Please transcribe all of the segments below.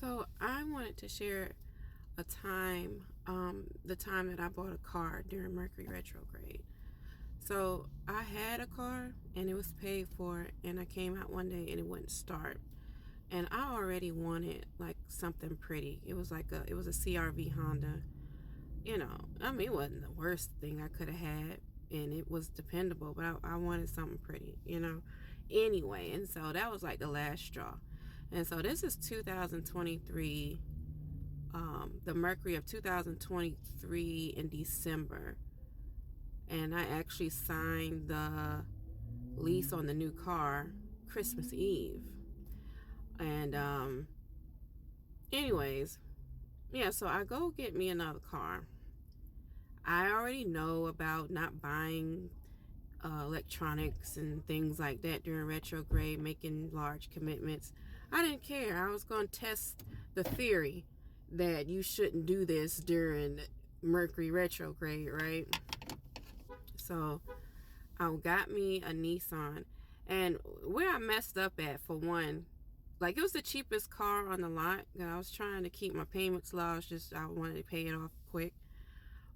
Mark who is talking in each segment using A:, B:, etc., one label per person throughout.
A: So I wanted to share a time, the time that I bought a car during Mercury Retrograde. So I had a car and it was paid for, and I came out one day and it wouldn't start. And I already wanted like something pretty. It was a CRV Honda. I mean, it wasn't the worst thing I could have had, and it was dependable, but I wanted something pretty. Anyway, and so that was like the last straw. And so this is 2023, the Mercury of 2023 in December. And I actually signed the lease on the new car Christmas Eve. And anyways, yeah, so I go get me another car. I already know about not buying electronics and things like that during retrograde, making large commitments. I didn't care. I was going to test the theory that you shouldn't do this during Mercury retrograde, right? So I got me a Nissan. And where I messed up at, for one, like, it was the cheapest car on the lot. I was trying to keep my payments low. I wanted to pay it off quick.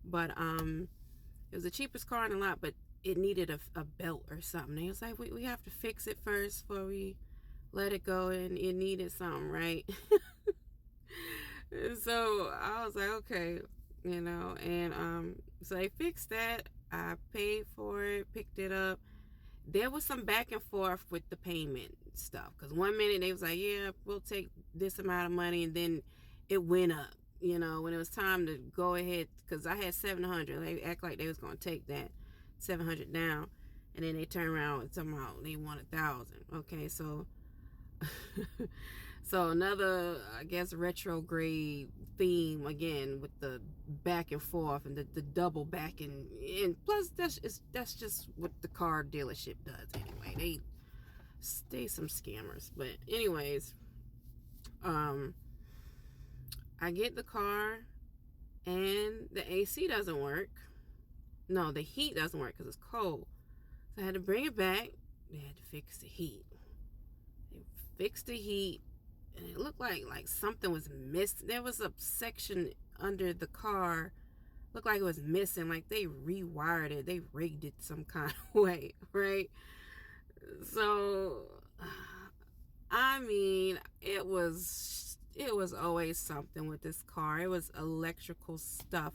A: But it was the cheapest car on the lot, but it needed a belt or something. They was like, we have to fix it first before we let it go, and it needed something, right? So I was like, okay, and so they fixed that. I paid for it, picked it up. There was some back and forth with the payment stuff, because one minute they was like, yeah, we'll take this amount of money, and then it went up, when it was time to go ahead, because I had 700. They act like they was going to take that 700 down, and then they turn around and somehow they want 1,000. Okay, so so another, I guess, retrograde theme again, with the back and forth and the double back, and plus that's just what the car dealership does anyway. They stay some scammers. But anyways, I get the car and the AC doesn't work. No, the heat doesn't work because it's cold. So I had to bring it back. They had to fix the heat. They fixed the heat, and it looked like something was missing. There was a section under the car, looked like it was missing. Like they rewired it, they rigged it some kind of way, right? So, I mean, it was always something with this car. It was electrical stuff,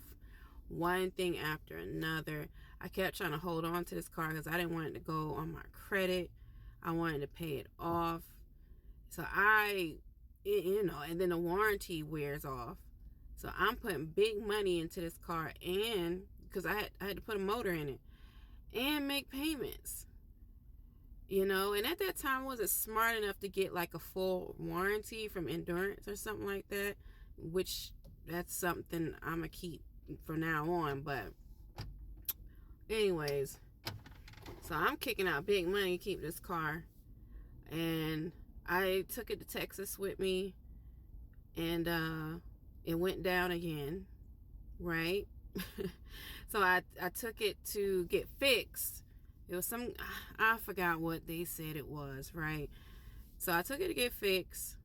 A: one thing after another. I kept trying to hold on to this car because I didn't want it to go on my credit. I wanted to pay it off. So and then the warranty wears off. So I'm putting big money into this car, and because I had to put a motor in it and make payments. And at that time I wasn't smart enough to get like a full warranty from Endurance or something like that, which that's something I'm gonna keep from now on. But anyways, so I'm kicking out big money to keep this car, and I took it to Texas with me, and it went down again, right? So I took it to get fixed. It was I forgot what they said it was, right? So I took it to get fixed.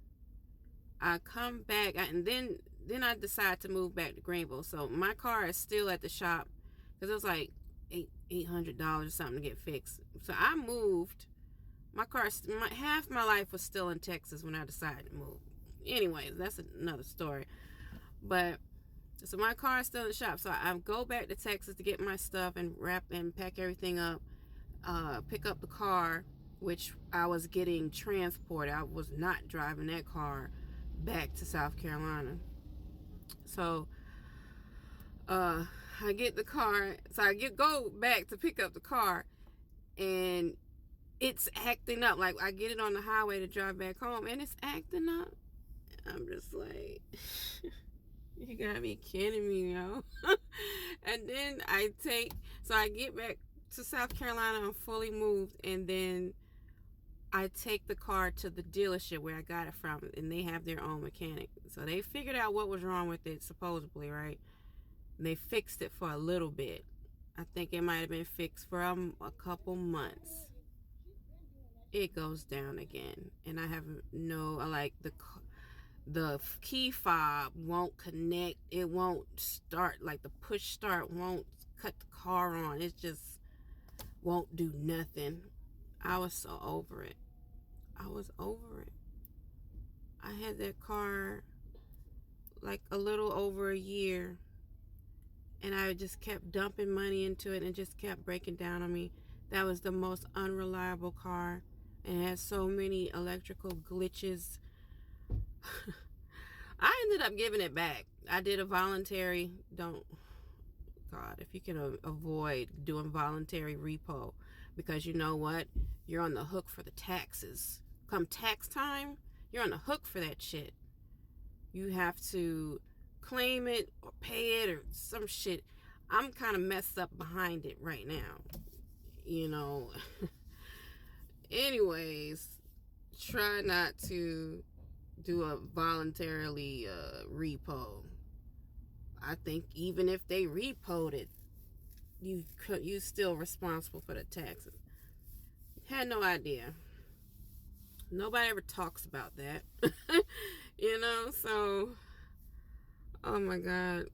A: I come back, and then I decide to move back to Greenville. So my car is still at the shop because it was like $800 or something to get fixed. So I moved. My car, half my life was still in Texas when I decided to move. Anyways, that's another story. But so my car is still in the shop. So I go back to Texas to get my stuff and wrap and pack everything up. Pick up the car, which I was getting transported. I was not driving that car back to South Carolina. So I get the car. So I go back to pick up the car, and it's acting up. Like, I get it on the highway to drive back home, and it's acting up. I'm just like, you gotta be kidding me, And then I get back to South Carolina. I'm fully moved, and then I take the car to the dealership where I got it from, and they have their own mechanic. So they figured out what was wrong with it, supposedly, right? And they fixed it for a little bit. I think it might have been fixed for a couple months. It goes down again, and I have the key fob won't connect. It won't start, like the push start won't cut the car on. It just won't do nothing. I was so over it. I was over it. I had that car like a little over a year, and I just kept dumping money into it and it just kept breaking down on me. That was the most unreliable car, and it had so many electrical glitches. I ended up giving it back. I did a voluntary, God, if you can avoid doing voluntary repo, because you know what? You're on the hook for the taxes. Come tax time, you're on the hook for that shit. You have to claim it or pay it or some shit. I'm kind of messed up behind it right now. You know. Anyways, try not to do a voluntarily repo. I think even if they repoed it, you still responsible for the taxes. Had no idea. Nobody ever talks about that. You know, so oh my God.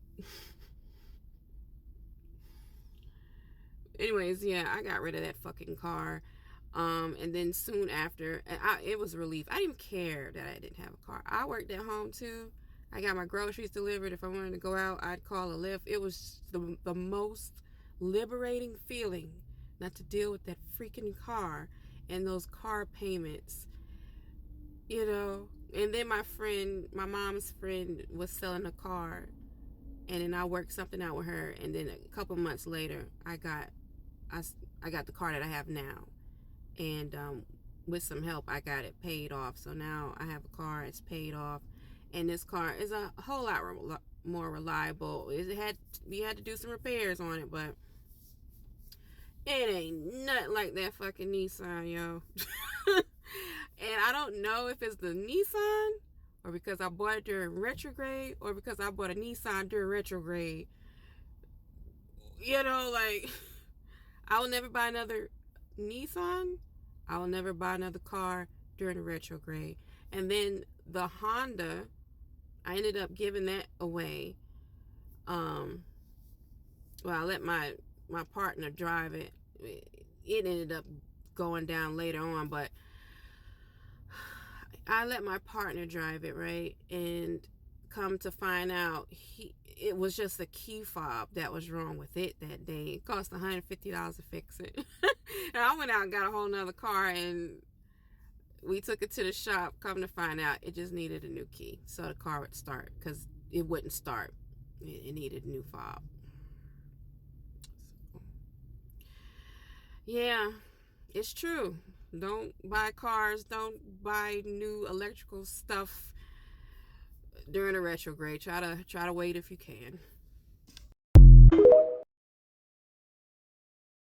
A: Anyways, yeah, I got rid of that fucking car. And then soon after, it was a relief. I didn't care that I didn't have a car. I worked at home too. I got my groceries delivered. If I wanted to go out, I'd call a Lyft. It was the most liberating feeling not to deal with that freaking car and those car payments, you know. And then my mom's friend was selling a car, and then I worked something out with her, and then a couple months later, I got the car that I have now, and with some help, I got it paid off. So now I have a car, it's paid off, and this car is a whole lot more reliable. We had to do some repairs on it, but it ain't nothing like that fucking Nissan, yo. And I don't know if it's the Nissan, or because I bought it during retrograde, or because I bought a Nissan during retrograde. You know, like, I will never buy another Nissan. I will never buy another car during the retrograde. And then the Honda, I ended up giving that away. Well, I let my partner drive it. It ended up going down later on, but I let my partner drive it, right? And come to find out, it was just a key fob that was wrong with it that day. It cost $150 to fix it. And I went out and got a whole nother car, and we took it to the shop. Come to find out, it just needed a new key so the car would start, because it wouldn't start. It needed a new fob. So, yeah, it's true. Don't buy cars. Don't buy new electrical stuff during a retrograde. Try to wait if you can.